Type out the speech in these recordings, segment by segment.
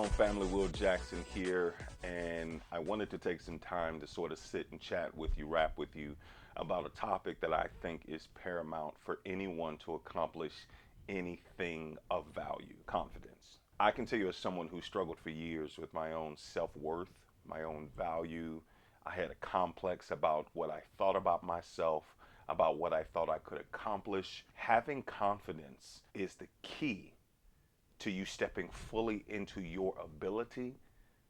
Shalom family, Will Jackson here, and I wanted to take some time to sort of sit and chat with you, rap with you about a topic that I think is paramount for anyone to accomplish anything of value: confidence. I can tell you, as someone who struggled for years with my own self-worth, my own value, I had a complex about what I thought about myself, about what I thought I could accomplish. Having confidence is the key to you stepping fully into your ability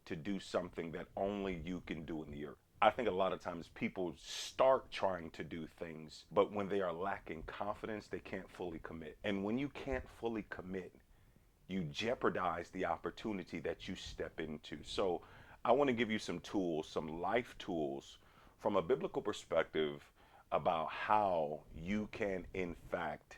to do something that only you can do in the earth. I think a lot of times people start trying to do things, but when they are lacking confidence, they can't fully commit. And when you can't fully commit, you jeopardize the opportunity that you step into. So I want to give you some tools, some life tools from a biblical perspective about how you can, in fact,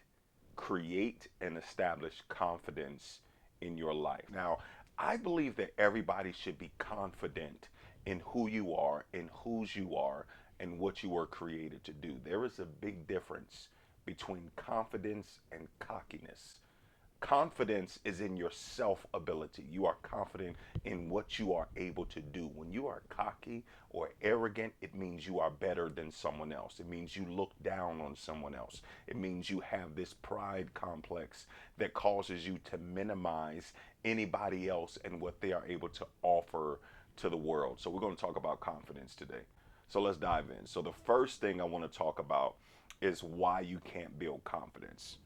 create and establish confidence in your life. Now, I believe that everybody should be confident in who you are, in whose you are, and what you were created to do. There is a big difference between confidence and cockiness. Confidence is in your self ability. You are confident in what you are able to do. When you are cocky or arrogant, it means you are better than someone else. It means you look down on someone else. It means you have this pride complex that causes you to minimize anybody else and what they are able to offer to the world. So we're going to talk about confidence today. So let's dive in. So the first thing I want to talk about is why you can't build confidence.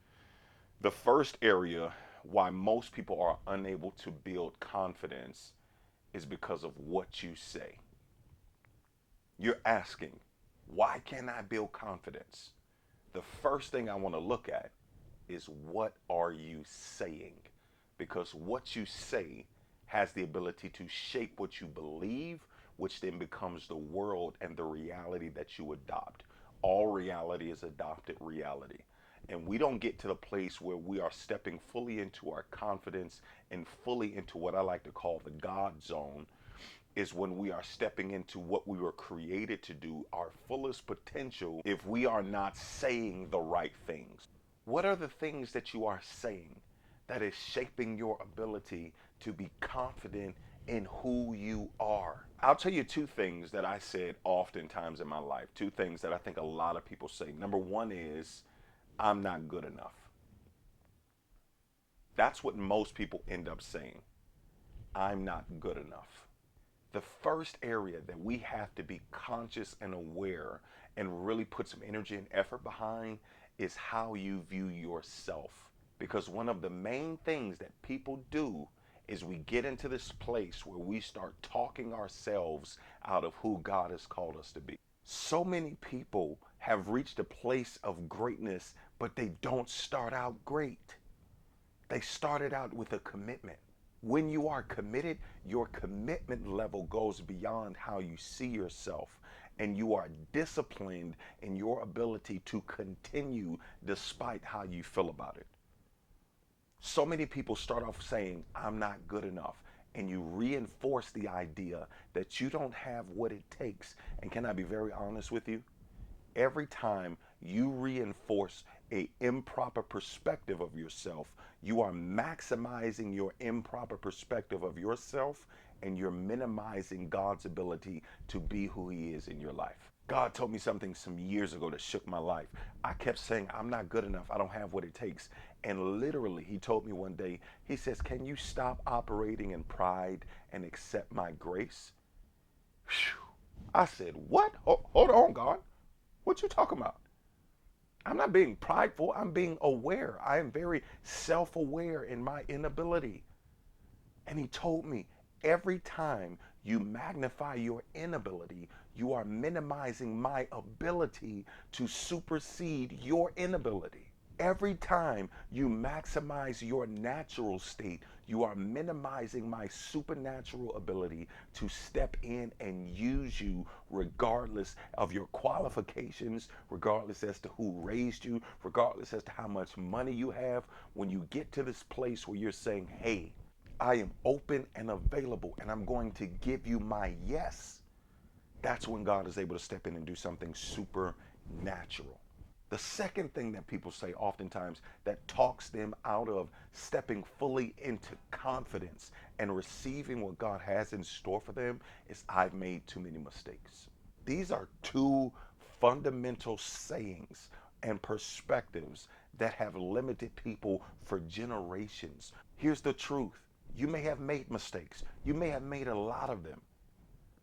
The first area why most people are unable to build confidence is because of what you say. You're asking, why can't I build confidence? The first thing I want to look at is, what are you saying? Because what you say has the ability to shape what you believe, which then becomes the world and the reality that you adopt. All reality is adopted reality. And we don't get to the place where we are stepping fully into our confidence and fully into what I like to call the God zone, is when we are stepping into what we were created to do, our fullest potential, if we are not saying the right things. What are the things that you are saying that is shaping your ability to be confident in who you are? I'll tell you two things that I said oftentimes in my life, two things that I think a lot of people say. Number one is, I'm not good enough. That's what most people end up saying. I'm not good enough. The first area that we have to be conscious and aware and really put some energy and effort behind is how you view yourself. Because one of the main things that people do is we get into this place where we start talking ourselves out of who God has called us to be. So many people have reached a place of greatness, but they don't start out great. They started out with a commitment. When you are committed, your commitment level goes beyond how you see yourself, and you are disciplined in your ability to continue despite how you feel about it. So many people start off saying, I'm not good enough. And you reinforce the idea that you don't have what it takes. And can I be very honest with you? Every time you reinforce a improper perspective of yourself, you are maximizing your improper perspective of yourself, and you're minimizing God's ability to be who he is in your life. God told me something some years ago that shook my life. I kept saying, I'm not good enough. I don't have what it takes. And literally, he told me one day, he says, can you stop operating in pride and accept my grace? Whew. I said, what? Hold on, God. What you talking about? I'm not being prideful. I'm being aware. I am very self-aware in my inability. And he told me, every time you magnify your inability, you are minimizing my ability to supersede your inability. Every time you maximize your natural state, you are minimizing my supernatural ability to step in and use you regardless of your qualifications, regardless as to who raised you, regardless as to how much money you have. When you get to this place where you're saying, hey, I am open and available, and I'm going to give you my yes, that's when God is able to step in and do something supernatural. The second thing that people say oftentimes that talks them out of stepping fully into confidence and receiving what God has in store for them is, I've made too many mistakes. These are two fundamental sayings and perspectives that have limited people for generations. Here's the truth. You may have made mistakes. You may have made a lot of them.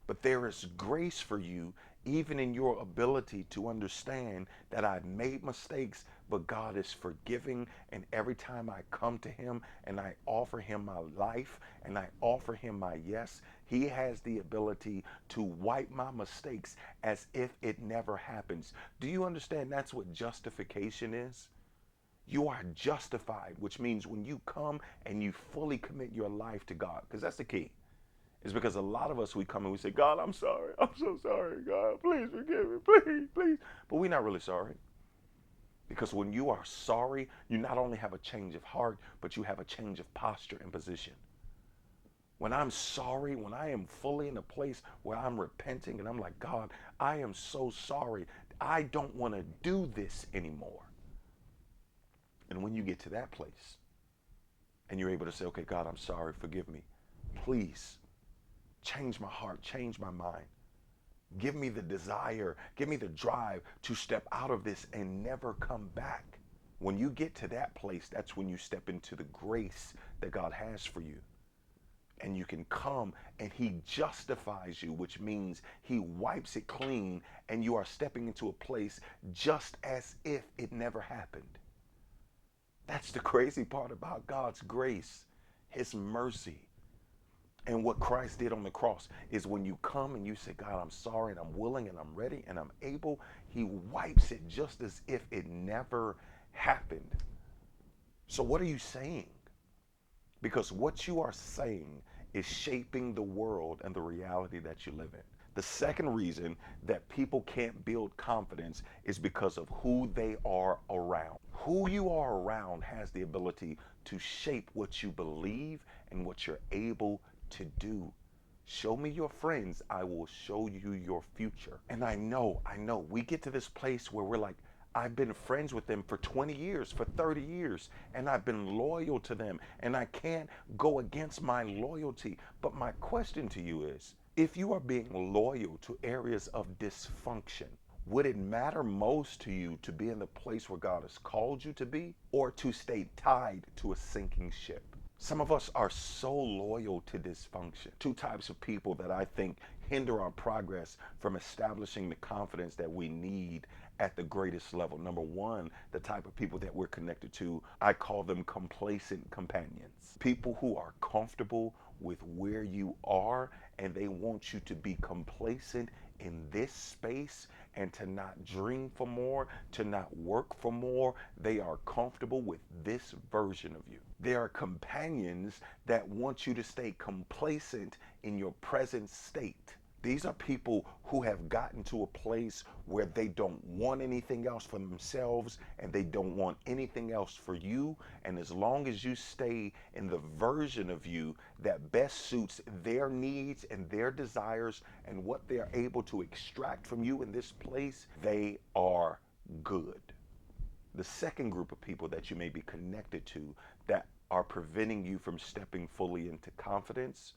But there is grace for you, even in your ability to understand that I've made mistakes, but God is forgiving. And every time I come to Him and I offer Him my life and I offer Him my yes, He has the ability to wipe my mistakes as if it never happens. Do you understand that's what justification is? You are justified, which means when you come and you fully commit your life to God, because that's the key. It's because a lot of us, we come and we say, God, I'm sorry. I'm so sorry. God, please forgive me. Please, please. But we're not really sorry. Because when you are sorry, you not only have a change of heart, but you have a change of posture and position. When I'm sorry, when I am fully in a place where I'm repenting and I'm like, God, I am so sorry. I don't want to do this anymore. And when you get to that place and you're able to say, okay, God, I'm sorry. Forgive me. Please change my heart, change my mind. Give me the desire, give me the drive to step out of this and never come back. When you get to that place, that's when you step into the grace that God has for you. And you can come and He justifies you, which means He wipes it clean and you are stepping into a place just as if it never happened. That's the crazy part about God's grace, His mercy. And what Christ did on the cross is when you come and you say, God, I'm sorry and I'm willing and I'm ready and I'm able, He wipes it just as if it never happened. So what are you saying? Because what you are saying is shaping the world and the reality that you live in. The second reason that people can't build confidence is because of who they are around. Who you are around has the ability to shape what you believe and what you're able to do. Show me your friends, I will show you your future. And I know, we get to this place where we're like, I've been friends with them for 20 years, for 30 years, and I've been loyal to them, and I can't go against my loyalty. But my question to you is, if you are being loyal to areas of dysfunction, would it matter most to you to be in the place where God has called you to be, or to stay tied to a sinking ship? Some of us are so loyal to dysfunction. Two types of people that I think hinder our progress from establishing the confidence that we need at the greatest level. Number one, the type of people that we're connected to, I call them complacent companions. People who are comfortable with where you are and they want you to be complacent in this space and to not dream for more, to not work for more. They are comfortable with this version of you. There are companions that want you to stay complacent in your present state. These are people who have gotten to a place where they don't want anything else for themselves and they don't want anything else for you. And as long as you stay in the version of you that best suits their needs and their desires and what they're able to extract from you in this place, they are good. The second group of people that you may be connected to that are preventing you from stepping fully into confidence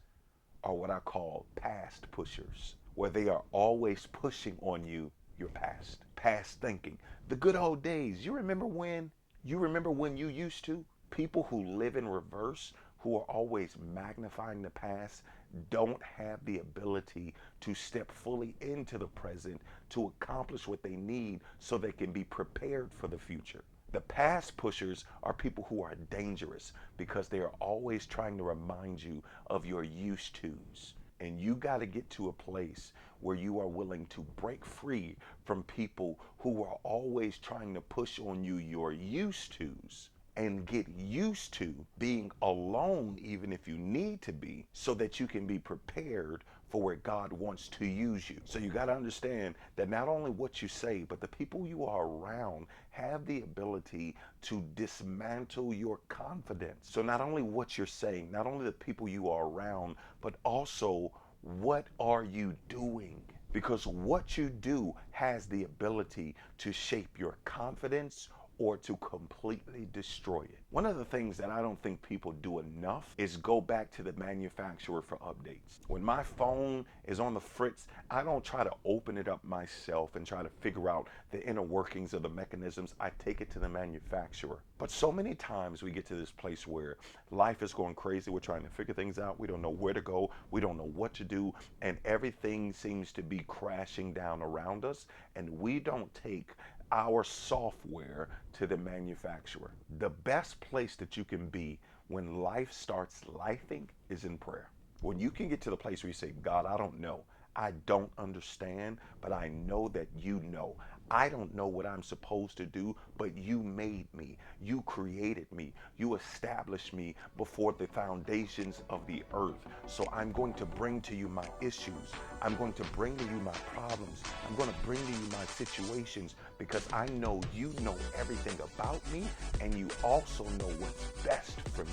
are what I call past pushers, where they are always pushing on you your past thinking. The good old days. You remember when? You remember when you used to? People who live in reverse, who are always magnifying the past, don't have the ability to step fully into the present to accomplish what they need so they can be prepared for the future. The past pushers are people who are dangerous because they are always trying to remind you of your used tos. And you got to get to a place where you are willing to break free from people who are always trying to push on you your used tos and get used to being alone, even if you need to be, so that you can be prepared for where God wants to use you. So you got to understand that not only what you say, but the people you are around have the ability to dismantle your confidence. So not only what you're saying, not only the people you are around, but also what are you doing? because what you do has the ability to shape your confidence or to completely destroy it. One of the things that I don't think people do enough is go back to the manufacturer for updates. When my phone is on the fritz, I don't try to open it up myself and try to figure out the inner workings of the mechanisms. I take it to the manufacturer. But so many times we get to this place where life is going crazy. We're trying to figure things out. We don't know where to go. We don't know what to do. And everything seems to be crashing down around us. And we don't take our software to the manufacturer. The best place that you can be when life starts lifing is in prayer. When you can get to the place where you say, God, I don't know. I don't understand, but I know that you know. I don't know what I'm supposed to do, but you made me. You created me. You established me before the foundations of the earth. So I'm going to bring to you my issues. I'm going to bring to you my problems. I'm going to bring to you my situations because I know you know everything about me and you also know what's best for me.